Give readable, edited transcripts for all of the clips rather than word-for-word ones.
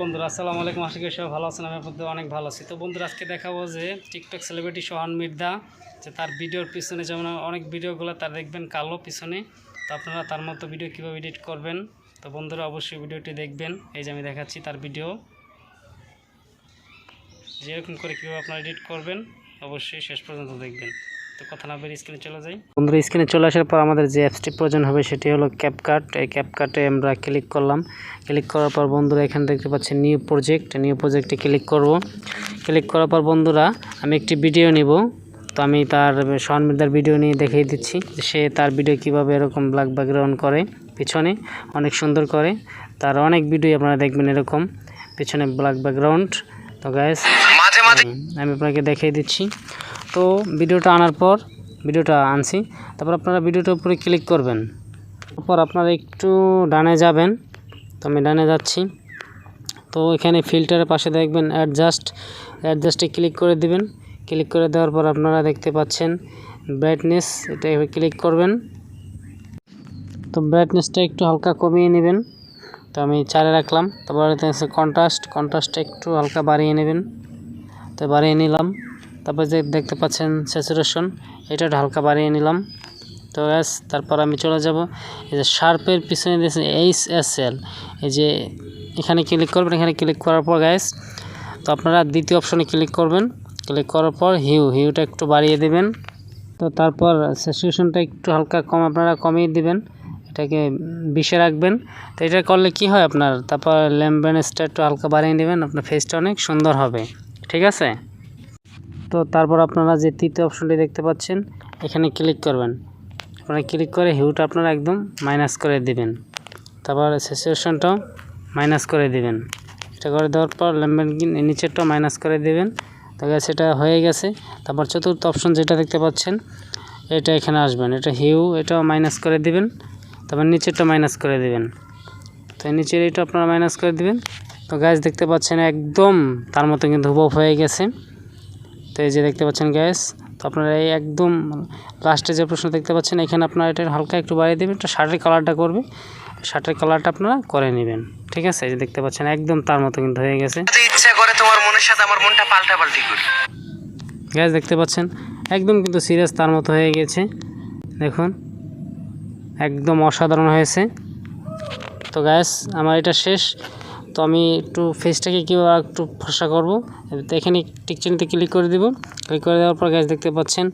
বন্ধুরা আসসালামু আলাইকুম, আশা করি সবাই ভালো আছেন। আমি আপনাদের অনেক ভালো আছি। তো বন্ধুরা আজকে দেখাবো যে টিকটক সেলিব্রিটি সোহান মির্জা, যে তার ভিডিওর পিছনে যেমন অনেক ভিডিওগুলো তার দেখবেন কালো পিছনে, তো আপনারা তার মতো ভিডিও কীভাবে এডিট করবেন। তো বন্ধুরা অবশ্যই ভিডিওটি দেখবেন। এই যে আমি দেখাচ্ছি তার ভিডিও, যেরকম করে কীভাবে আপনারা এডিট করবেন অবশ্যই শেষ পর্যন্ত দেখবেন। তো কথা না বেরিয়ে স্ক্রিনে চলে যাই। বন্ধুরা স্ক্রিনে চলে আসার পর আমাদের যে অ্যাপসটি প্রয়োজন হবে সেটি হলো ক্যাপকাট। এই ক্যাপকাটে আমরা ক্লিক করলাম। ক্লিক করার পর বন্ধুরা এখানে দেখতে পাচ্ছেন নিউ প্রজেক্টে ক্লিক করব। ক্লিক করার পর বন্ধুরা আমি একটি ভিডিও নিব। তো আমি তার সোহান মির্জার ভিডিও নিয়ে দেখিয়ে দিচ্ছি যে সে তার ভিডিও কীভাবে এরকম ব্ল্যাক ব্যাকগ্রাউন্ড করে, পিছনে অনেক সুন্দর করে। তার অনেক ভিডিও আপনারা দেখবেন এরকম পিছনে ব্ল্যাক ব্যাকগ্রাউন্ড। তো গাইস আমি আপনাকে দেখিয়ে দিচ্ছি। তো ভিডিওটা আনার পর ভিডিওটা আনছি, তারপর আপনারা ভিডিওটার উপরে ক্লিক করবেন। তারপর আপনারা একটু ডানে যাবেন। তো আমি ডানে যাচ্ছি। তো এখানে ফিল্টারের পাশে দেখবেন অ্যাডজাস্টে ক্লিক করে দিবেন। ক্লিক করে দেওয়ার পর আপনারা দেখতে পাচ্ছেন ব্রাইটনেস, এটা ক্লিক করবেন। তো ব্রাইটনেসটা একটু হালকা কমিয়ে নেবেন। তো আমি 4-এ রাখলাম। তারপরে কন্ট্রাস্টটা একটু হালকা বাড়িয়ে নেবেন। তো বাড়িয়ে নিলাম। তারপর যে দেখতে পাচ্ছেন স্যাচুরেশন, এটা হালকা বাড়িয়ে নিলাম। তো তারপর আমি চলে যাব এই যে শার্পের পিছনে দিয়েছে HSL, এই যে এখানে ক্লিক করবেন। এখানে ক্লিক করার পর গাইস তো আপনারা দ্বিতীয় অপশনে ক্লিক করবেন। ক্লিক করার পর হিউটা একটু বাড়িয়ে দেবেন। তো তারপর স্যাচুরেশনটা একটু হালকা আপনারা কমিয়ে দিবেন, এটাকে 20-এ রাখবেন। তো এটা করলে কি হয় আপনার, তারপর ল্যাম্বেনেসটা একটু হালকা বাড়িয়ে নেবেন, আপনার ফেসটা অনেক সুন্দর হবে। ঠিক আছে। তো তারপর আপনারা যে তৃতীয় অপশনটি দেখতে পাচ্ছেন এখানে ক্লিক করবেন। আপনারা ক্লিক করে হিউটা আপনারা একদম মাইনাস করে দিবেন। তারপর স্যাচুরেশনটাও মাইনাস করে দিবেন। এটা করে দেওয়ার পর ল্যাম্বেন নিচেরটাও মাইনাস করে দিবেন। তো সেটা হয়ে গেছে। তারপর চতুর্থ অপশন যেটা দেখতে পাচ্ছেন এটা এখানে আসবেন, এটা এটাও মাইনাস করে দিবেন। তারপর নিচেরটা মাইনাস করে দিবেন। তো নিচের এটা আপনারা মাইনাস করে দিবেন। তো গাইস দেখতে পাচ্ছেন একদম তার মতো কিন্তু হুবহু হয়ে গেছে। তো এই যে দেখতে পাচ্ছেন গ্যাস, তো আপনারা এই একদম লাস্টে যে প্রশ্ন দেখতে পাচ্ছেন এখানে আপনারা এটা হালকা একটু বাড়িয়ে দেবেন। এটা শার্টের কালারটা করবে, শার্টের কালারটা আপনারা করে নেবেন। ঠিক আছে। এই যে দেখতে পাচ্ছেন একদম তার মতো কিন্তু হয়ে গেছে। ইচ্ছা করে তোমার মনের সাথে আমার মনটা পাল্টাপাল্টি করি। গ্যাস দেখতে পাচ্ছেন একদম কিন্তু সিরিয়াস তার মতো হয়ে গেছে। দেখুন একদম অসাধারণ হয়েছে। তো গ্যাস আমার এটা শেষ। তো আমি একটু ফেসটাকে কীভাবে একটু ফর্সা করবো, তো এখানে টিকচিহ্নতে ক্লিক করে দেবো। ক্লিক করে দেওয়ার পর গ্যাস দেখতে পাচ্ছেন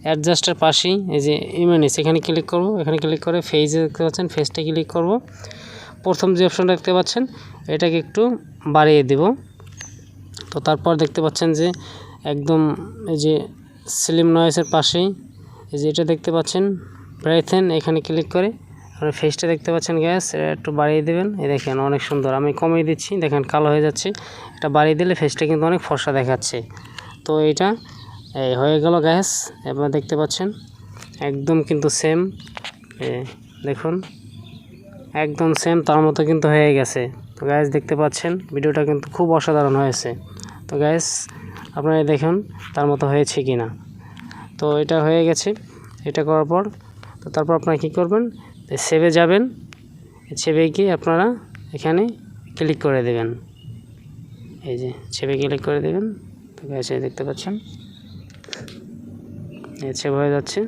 অ্যাডজাস্টের পাশেই এই যে ইমেজ, এখানে ক্লিক করব। এখানে ক্লিক করে ফেসে দেখতে পাচ্ছেন ফেসটা ক্লিক করব। প্রথম যে অপশনটা দেখতে পাচ্ছেন এটাকে একটু বাড়িয়ে দেব। তো তারপর দেখতে পাচ্ছেন যে একদম এই যে স্লিম নয়েসের পাশেই এই যে এটা দেখতে পাচ্ছেন ব্রাইথেন, এখানে ক্লিক করে আর ফেসটা দেখতে পাচ্ছেন গ্যাস একটু বাড়িয়ে দেবেন। এই দেখেন অনেক সুন্দর। আমি কমিয়ে দিচ্ছি, দেখেন কালো হয়ে যাচ্ছে। এটা বাড়িয়ে দিলে ফেসটা কিন্তু অনেক ফর্সা দেখাচ্ছে। তো এটা হয়ে গেল গ্যাস। এবার দেখতে পাচ্ছেন একদম কিন্তু সেম, দেখুন একদম সেম তার মতো কিন্তু হয়ে গেছে। তো গ্যাস দেখতে পাচ্ছেন ভিডিওটা কিন্তু খুব অসাধারণ হয়েছে। তো গ্যাস আপনারা দেখুন তার মতো হয়েছে কি না। তো এটা হয়ে গেছে। এটা করার পর তো তারপর আপনারা কী করবেন, সেভে যাবেন। সেভে গিয়ে আপনারা এখানে ক্লিক করে দেবেন। এই যে সেভে ক্লিক করে দেবেন। তো গ্যাস দেখতে পাচ্ছেন সেভ হয়ে যাচ্ছে।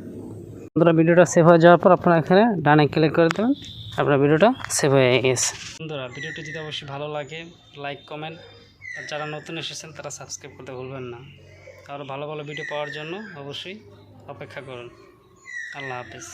বন্ধুরা ভিডিওটা সেভ হয়ে যাওয়ার পর আপনারা এখানে ডানে ক্লিক করে দেবেন, আপনার ভিডিওটা সেভ হয়ে গেছে। বন্ধুরা ভিডিওটি যদি অবশ্যই ভালো লাগে লাইক কমেন্ট, আর যারা নতুন এসেছেন তারা সাবস্ক্রাইব করতে ভুলবেন না। আরও ভালো ভালো ভিডিও পাওয়ার জন্য অবশ্যই অপেক্ষা করুন। আল্লাহ হাফেজ।